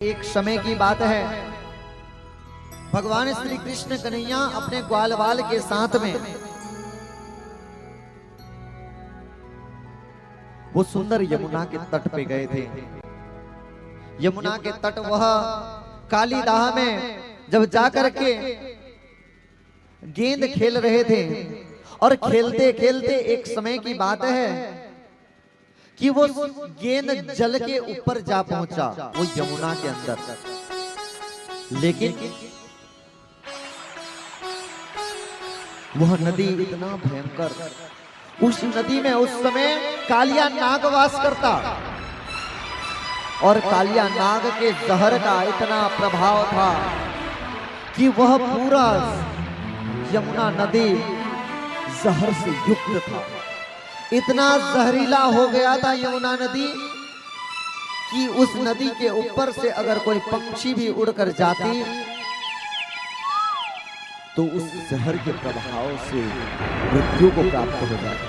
एक समय की बात है, भगवान श्री कृष्ण कन्हैया अपने ग्वाल बाल के साथ में वो सुंदर यमुना के तट पे गए थे। यमुना के तट वह काली दाह में जब जाकर के गेंद खेल रहे थे और खेलते खेलते एक समय की बात है कि वो गेंद जल के ऊपर जा पहुंचा, वो यमुना के अंदर। लेकिन वह नदी इतना भयंकर, उस नदी में उस समय कालिया नाग वास करता और कालिया नाग के जहर का इतना प्रभाव था कि वह पूरा यमुना नदी जहर से युक्त था। इतना जहरीला हो गया था यमुना नदी कि उस नदी के ऊपर से अगर कोई पंछी भी उड़कर जाती तो उस जहर के प्रभाव से मृत्यु को प्राप्त हो जाता।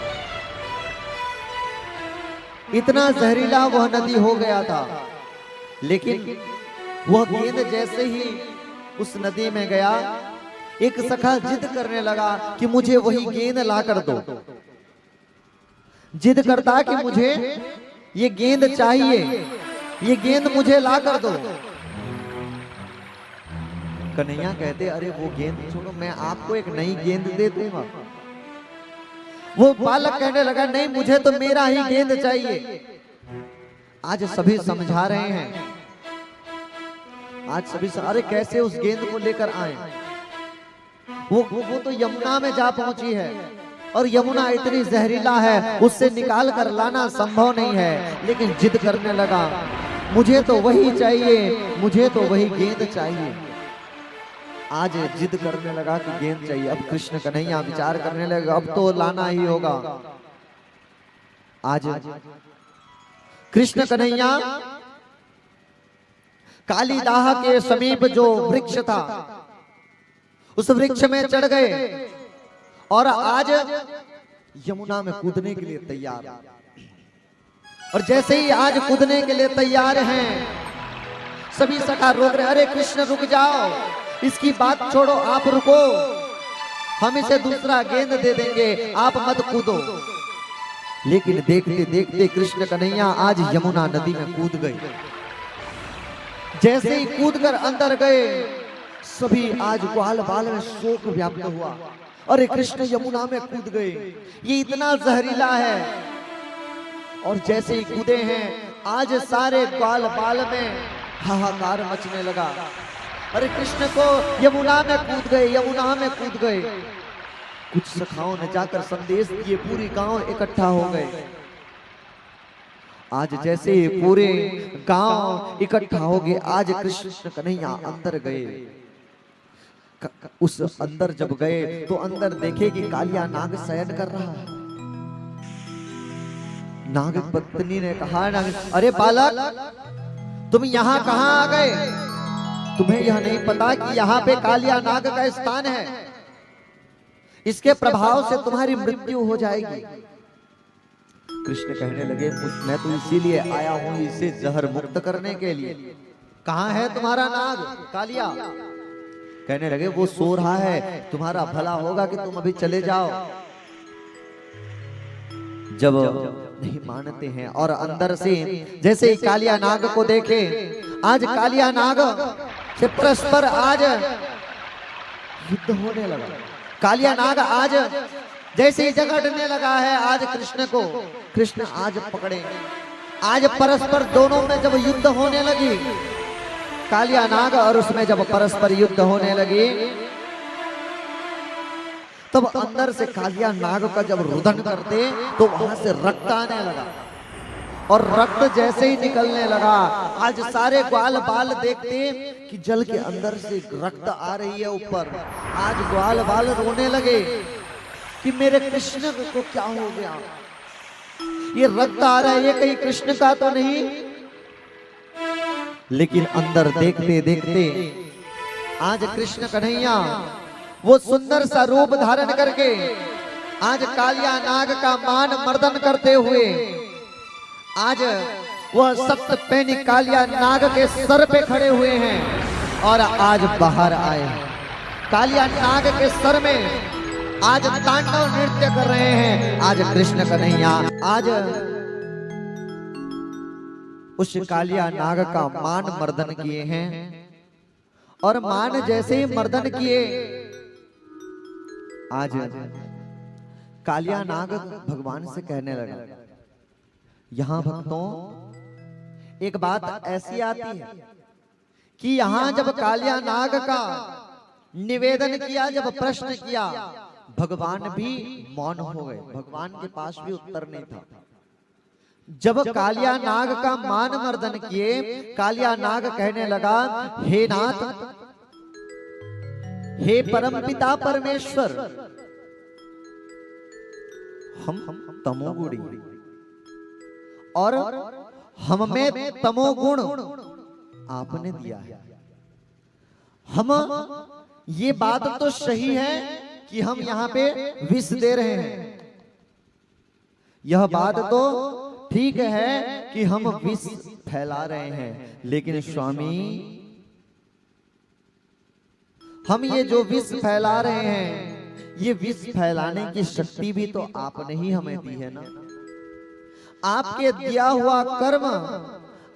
इतना जहरीला वह नदी हो गया था। लेकिन वह गेंद जैसे ही उस नदी में गया, एक सखा जिद करने लगा कि मुझे वही गेंद ला कर दो। जिद करता कि मुझे ये गेंद चाहिए, ये गेंद मुझे ला कर दो। कन्हैया कहते अरे वो गेंद छोड़ो, मैं आपको एक नई गेंद दे दूंगा। वो बालक कहने लगा नहीं, मुझे तो मेरा ही गेंद चाहिए। आज सभी समझा रहे हैं, आज सभी अरे कैसे उस गेंद को लेकर आए। वो तो यमुना में जा पहुंची है और यमुना इतनी जहरीला है, उससे निकाल कर लाना संभव नहीं है। लेकिन जिद करने लगा मुझे तो वही चाहिए, मुझे तो वही गेंद चाहिए। आज जिद करने लगा कि गेंद चाहिए। अब कृष्ण कन्हैया विचार करने लगे अब तो लाना ही होगा। आज कृष्ण कन्हैया कालीदाह के समीप जो वृक्ष था उस वृक्ष में चढ़ गए और आज यमुना में कूदने के लिए तैयार। और जैसे ही आज कूदने के लिए तैयार हैं, सभी सखा रोक रहे, अरे कृष्ण रुक जाओ, इसकी बात छोड़ो, आप रुको, हम इसे दूसरा गेंद दे देंगे, आप मत कूदो। लेकिन देखते देखते कृष्ण कन्हैया आज यमुना नदी में कूद गए। जैसे ही कूदकर अंदर गए, सभी आज ग्वाल बाल में शोक व्याप्त हुआ। अरे कृष्ण यमुना में कूद गए, ये इतना जहरीला है। और जैसे ही कूदे हैं, आज सारे ग्वाल बाल में हाहाकार मचने लगा। अरे कृष्ण को यमुना में कूद गए, यमुना में कूद गए। कुछ सखाओं ने जाकर संदेश दिए, पूरी गांव इकट्ठा हो गए। आज जैसे पूरे गांव इकट्ठा हो गए, आज कृष्ण कन्हैया अंदर गए। उस अंदर जब गए तो अंदर देखे कि कालिया नाग शयन कर रहा है। नाग पत्नी ने कहा, अरे बालक तुम यहाँ कहाँ आ गए? तुम्हें यह नहीं पता कि यहाँ पे कालिया नाग का स्थान है, इसके प्रभाव से तुम्हारी मृत्यु हो जाएगी। कृष्ण कहने लगे मैं तो इसीलिए आया हूं, इसे जहर मुक्त करने के लिए। कहाँ है तुम्हारा नाग कालिया? कहने लगे वो सो रहा है, तुम्हारा भला होगा कि तुम अभी चले जाओ। जब नहीं मानते हैं और अंदर से जैसे ही कालिया नाग को देखे, आज कालिया नाग से परस्पर आज युद्ध होने लगा। कालिया नाग आज जैसे ही झगड़ने लगा है आज कृष्ण को, कृष्ण आज पकड़े। आज परस्पर दोनों में जब युद्ध होने लगी, कालिया नाग और उसमें जब परस्पर युद्ध होने लगी, तब अंदर से कालिया नाग का जब रुदन करते तो वहां से रक्त आने लगा। और रक्त जैसे ही निकलने लगा, आज सारे ग्वाल बाल देखते कि जल के अंदर से रक्त आ रही है ऊपर। आज ग्वाल बाल रोने लगे कि मेरे कृष्ण को क्या हो गया, ये रक्त आ रहा है, ये कहीं कृष्ण का तो नहीं। लेकिन अंदर देखते देखते आज कृष्ण कन्हैया वो सुंदर सा रूप धारण करके आज कालिया नाग का मान मर्दन करते हुए आज वह सप्तपेनी कालिया नाग के सर पे खड़े हुए हैं और आज बाहर आए हैं। कालिया नाग के सर में आज तांडव नृत्य कर रहे हैं। आज कृष्ण कन्हैया आज उस कालिया नाग का मान मर्दन किए हैं और मान जैसे ही मर्दन किए आज कालिया नाग भगवान से कहने लगा, यहां भक्तों एक बात ऐसी आती है कि यहां जब कालिया नाग का निवेदन किया, जब प्रश्न किया, भगवान भी मौन हो गए। भगवान के पास भी उत्तर नहीं था। जब कालिया नाग का मान मर्दन किए, कालिया नाग कहने लगा, हे नाथ, हे परमपिता परमेश्वर, हम तमोगुणी और हम में तमोगुण आपने दिया है। हम ये बात तो सही है कि हम यहाँ पे विष दे रहे हैं, यह बात तो ठीक है कि हम विष फैला रहे हैं, लेकिन स्वामी हम ये जो विष फैला रहे हैं, ये विष फैलाने की शक्ति भी तो आपने ही हमें दी है ना। आपके दिया हुआ कर्म,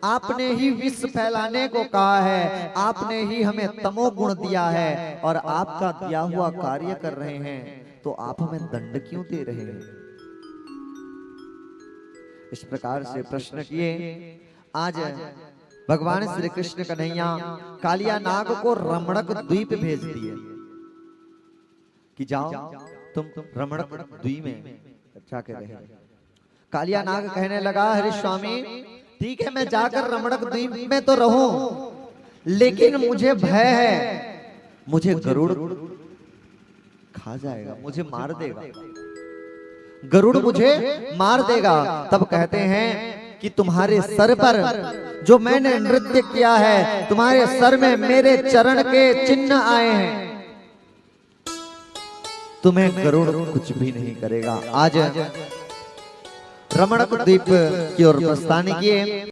आपने ही विष फैलाने को कहा है, आपने ही हमें तमोगुण दिया है और आपका दिया हुआ कार्य कर रहे हैं, तो आप हमें दंड क्यों दे रहे हैं? इस प्रकार से प्रश्न किए। आज भगवान श्री कृष्ण कन्हैया कालिया नाग को रमणक द्वीप भेज दिए कि जाओ तुम रमणक द्वीप में जाके रहे। कालिया नाग कहने लगा, हरि स्वामी ठीक है, मैं जाकर रमणक द्वीप में तो रहूं, लेकिन मुझे भय है, मुझे गरुड़ खा जाएगा, मुझे मार देगा, गरुड़ मुझे मार देगा। तब कहते हैं कि तुम्हारे सर पर जो मैंने नृत्य किया है, तुम्हारे सर में मेरे चरण के चिन्ह आए हैं, तुम्हें गरुड़ कुछ भी नहीं करेगा। आज रमणक द्वीप की ओर प्रस्थान किए।